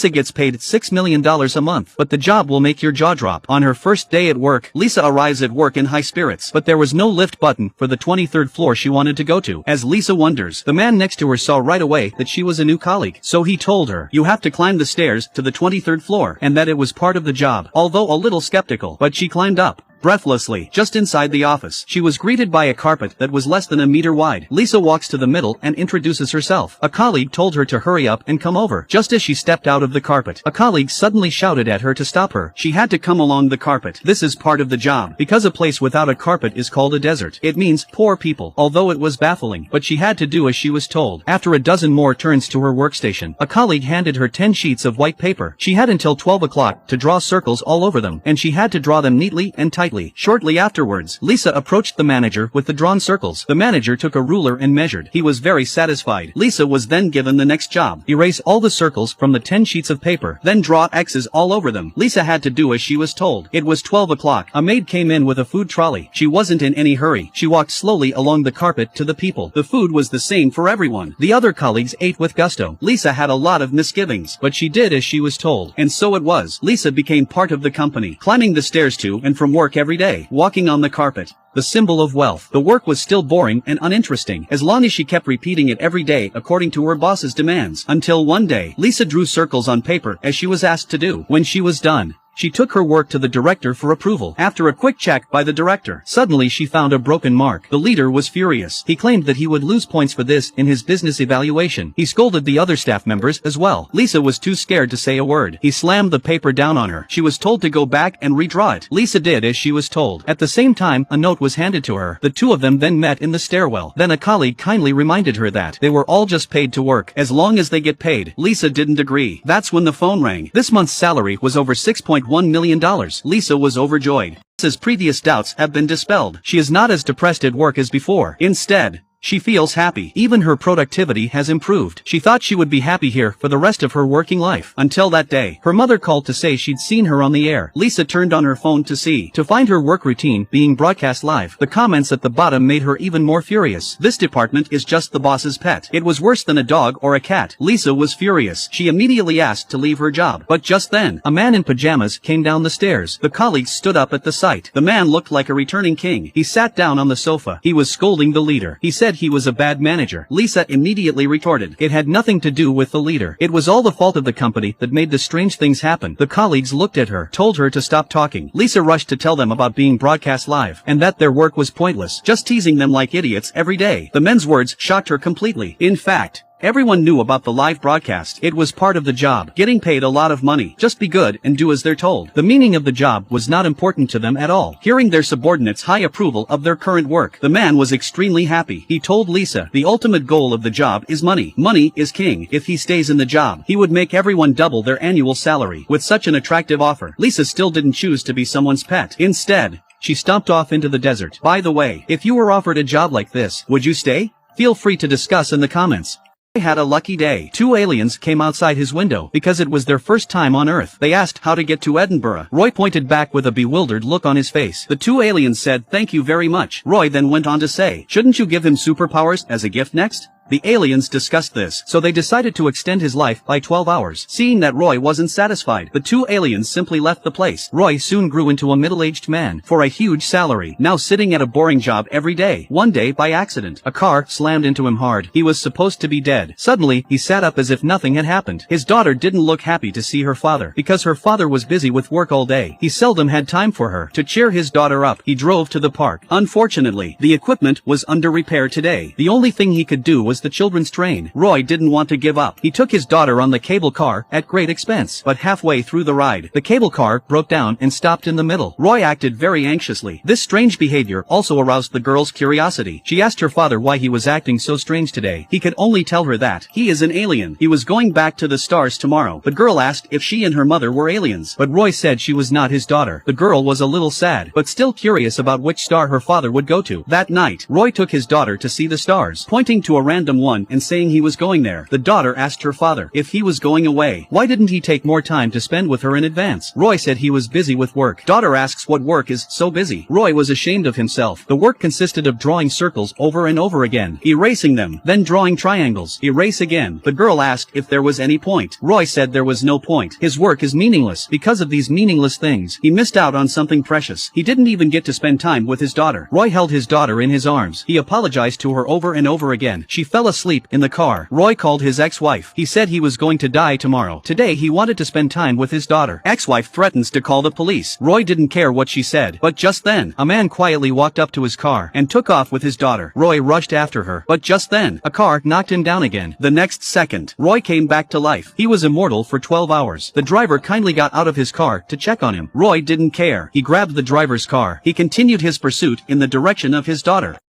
Lisa gets paid $6 million a month, but the job will make your jaw drop. On her first day at work, Lisa arrives at work in high spirits, but there was no lift button for the 23rd floor she wanted to go to. As Lisa wonders, the man next to her saw right away that she was a new colleague, so he told her, "You have to climb the stairs to the 23rd floor," and that it was part of the job, although a little skeptical, but she climbed up. Breathlessly, just inside the office, she was greeted by a carpet that was less than a meter wide. Lisa walks to the middle and introduces herself. A colleague told her to hurry up and come over. Just as she stepped out of the carpet, a colleague suddenly shouted at her to stop her. She had to come along the carpet. This is part of the job, because a place without a carpet is called a desert. It means poor people, although it was baffling, but she had to do as she was told. After a dozen more turns to her workstation, a colleague handed her 10 sheets of white paper. She had until 12 o'clock to draw circles all over them, and she had to draw them neatly and tightly. Shortly afterwards, Lisa approached the manager with the drawn circles. The manager took a ruler and measured. He was very satisfied. Lisa was then given the next job. Erase all the circles from the 10 sheets of paper, then draw X's all over them. Lisa had to do as she was told. It was 12 o'clock. A maid came in with a food trolley. She wasn't in any hurry. She walked slowly along the carpet to the people. The food was the same for everyone. The other colleagues ate with gusto. Lisa had a lot of misgivings, but she did as she was told. And so it was. Lisa became part of the company, climbing the stairs to and from work every day, walking on the carpet. The symbol of wealth. The work was still boring and uninteresting, as long as she kept repeating it every day according to her boss's demands. Until one day, Lisa drew circles on paper as she was asked to do. When she was done, she took her work to the director for approval. After a quick check by the director, suddenly she found a broken mark. The leader was furious. He claimed that he would lose points for this in his business evaluation. He scolded the other staff members as well. Lisa was too scared to say a word. He slammed the paper down on her. She was told to go back and redraw it. Lisa did as she was told. At the same time, a note was handed to her. The two of them then met in the stairwell. Then a colleague kindly reminded her that they were all just paid to work, as long as they get paid. Lisa didn't agree. That's when the phone rang. This month's salary was over $6.1 million. Lisa was overjoyed. Lisa's previous doubts have been dispelled. She is not as depressed at work as before. Instead, she feels happy. Even her productivity has improved. She thought she would be happy here for the rest of her working life. Until that day, her mother called to say she'd seen her on the air. Lisa turned on her phone to find her work routine being broadcast live. The comments at the bottom made her even more furious. This department is just the boss's pet. It was worse than a dog or a cat. Lisa was furious. She immediately asked to leave her job. But just then, a man in pajamas came down the stairs. The colleagues stood up at the sight. The man looked like a returning king. He sat down on the sofa. He was scolding the leader. He said he was a bad manager. Lisa immediately retorted. It had nothing to do with the leader. It was all the fault of the company that made the strange things happen. The colleagues looked at her, told her to stop talking. Lisa rushed to tell them about being broadcast live, and that their work was pointless, just teasing them like idiots every day. The men's words shocked her completely. In fact, everyone knew about the live broadcast. It was part of the job, getting paid a lot of money. Just be good and do as they're told. The meaning of the job was not important to them at all. Hearing their subordinates' high approval of their current work, the man was extremely happy. He told Lisa, the ultimate goal of the job is money. Money is king. If he stays in the job, he would make everyone double their annual salary. With such an attractive offer, Lisa still didn't choose to be someone's pet. Instead, she stomped off into the desert. By the way, if you were offered a job like this, would you stay? Feel free to discuss in the comments. Roy had a lucky day. Two aliens came outside his window because it was their first time on Earth. They asked how to get to Edinburgh. Roy pointed back with a bewildered look on his face. The two aliens said, "Thank you very much." Roy then went on to say, "Shouldn't you give him superpowers as a gift next?" The aliens discussed this, so they decided to extend his life by 12 hours. Seeing that Roy wasn't satisfied, the two aliens simply left the place. Roy soon grew into a middle-aged man for a huge salary, now sitting at a boring job every day. One day, by accident, a car slammed into him hard. He was supposed to be dead. Suddenly, he sat up as if nothing had happened. His daughter didn't look happy to see her father, because her father was busy with work all day. He seldom had time for her. To cheer his daughter up, he drove to the park. Unfortunately, the equipment was under repair today. The only thing he could do was the children's train. Roy didn't want to give up. He took his daughter on the cable car at great expense. But halfway through the ride, the cable car broke down and stopped in the middle. Roy acted very anxiously. This strange behavior also aroused the girl's curiosity. She asked her father why he was acting so strange today. He could only tell her that he is an alien. He was going back to the stars tomorrow. The girl asked if she and her mother were aliens, but Roy said she was not his daughter. The girl was a little sad, but still curious about which star her father would go to. That night, Roy took his daughter to see the stars. Pointing to a random random one and saying he was going there. The daughter asked her father if he was going away. Why didn't he take more time to spend with her in advance? Roy said he was busy with work. Daughter asks what work is so busy. Roy was ashamed of himself. The work consisted of drawing circles over and over again, erasing them, then drawing triangles, erase again. The girl asked if there was any point. Roy said there was no point. His work is meaningless. Because of these meaningless things, he missed out on something precious. He didn't even get to spend time with his daughter. Roy held his daughter in his arms. He apologized to her over and over again. She fell asleep in the car. Roy called his ex-wife. He said he was going to die tomorrow. Today he wanted to spend time with his daughter. Ex-wife threatens to call the police. Roy didn't care what she said. But just then, a man quietly walked up to his car and took off with his daughter. Roy rushed after her. But just then, a car knocked him down again. The next second, Roy came back to life. He was immortal for 12 hours. The driver kindly got out of his car to check on him. Roy didn't care. He grabbed the driver's car. He continued his pursuit in the direction of his daughter.